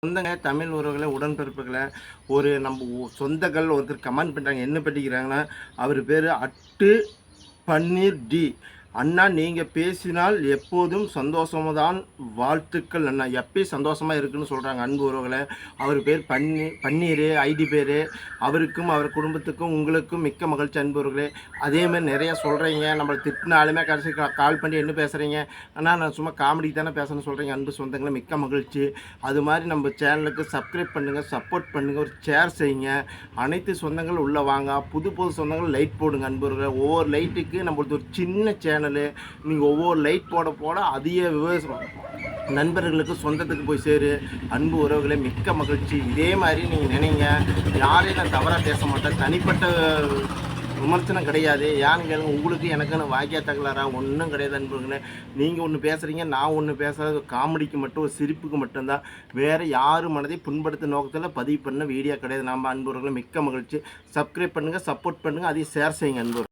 சொந்தங்க தமிழ் உறவுகளை உடன்பிறப்புகளை ஒரு நம்ம சொந்தங்கள் ஒருத்தர் கமெண்ட் பண்ணுறாங்க. என்ன பண்ணிக்கிறாங்கன்னா, அவர் பேர் அட்டு பன்னீர் டி. அண்ணா, நீங்கள் பேசினால் எப்போதும் சந்தோஷம்தான். வாழ்த்துக்கள் அண்ணா. எப்பயும் சந்தோஷமாக இருக்குன்னு சொல்கிறாங்க அன்பு உறவுகளை. அவர் பேர் பன்னீர் ஐடி பேர். அவருக்கும் அவர் குடும்பத்துக்கும் உங்களுக்கும் மிக்க மகிழ்ச்சி அன்பு உறவுகளே. அதேமாதிரி நிறையா சொல்கிறீங்க. நம்மளை திட்டினாலுமே கடைசி கால் பண்ணி என்ன பேசுகிறீங்க அண்ணா, நான் சும்மா காமெடிக்கு தானே பேசணும்னு சொல்கிறீங்க அன்பு சொந்தங்களை. மிக்க மகிழ்ச்சி. அது மாதிரி நம்ம சேனலுக்கு சப்ஸ்கிரைப் பண்ணுங்கள், சப்போர்ட் பண்ணுங்கள், ஒரு ஷேர் செய்யுங்க. அனைத்து சொந்தங்கள் உள்ளே வாங்க. புது புது சொந்தங்கள் லைட் போடுங்க அன்புறவர்களே. ஒவ்வொரு லைட்டுக்கு நம்மளது ஒரு சின்ன சேனல். நீங்கள் ஒவ்வொரு லைட் போட போட அதிக விவசாயம் நண்பர்களுக்கு சொந்தத்துக்கு போய் சேரு அன்பு உறவுகளை. மிக்க மகிழ்ச்சி. இதே மாதிரி நீங்கள் நினைங்க. யாரையும் நான் தவறாக பேச மாட்டேன். தனிப்பட்ட விமர்சனம் கிடையாது. ஏன்னு கேளுங்க, உங்களுக்கு எனக்குன்னு வாக்கியா தகலாரா ஒன்றும் கிடையாது அன்புங்களே. நீங்கள் ஒன்று பேசுகிறீங்க, நான் ஒன்று பேசுகிறது காமெடிக்கு மட்டும், ஒரு சிரிப்புக்கு மட்டும்தான். வேறு யார் மனதை புண்படுத்த நோக்கத்தில் பதிவு பண்ண வீடியோ கிடையாது. நம்ம அன்புறவர்களை. மிக்க மகிழ்ச்சி. சப்ஸ்கிரைப் பண்ணுங்கள், சப்போர்ட் பண்ணுங்கள், அதையும் ஷேர் செய்யுங்க அன்பு.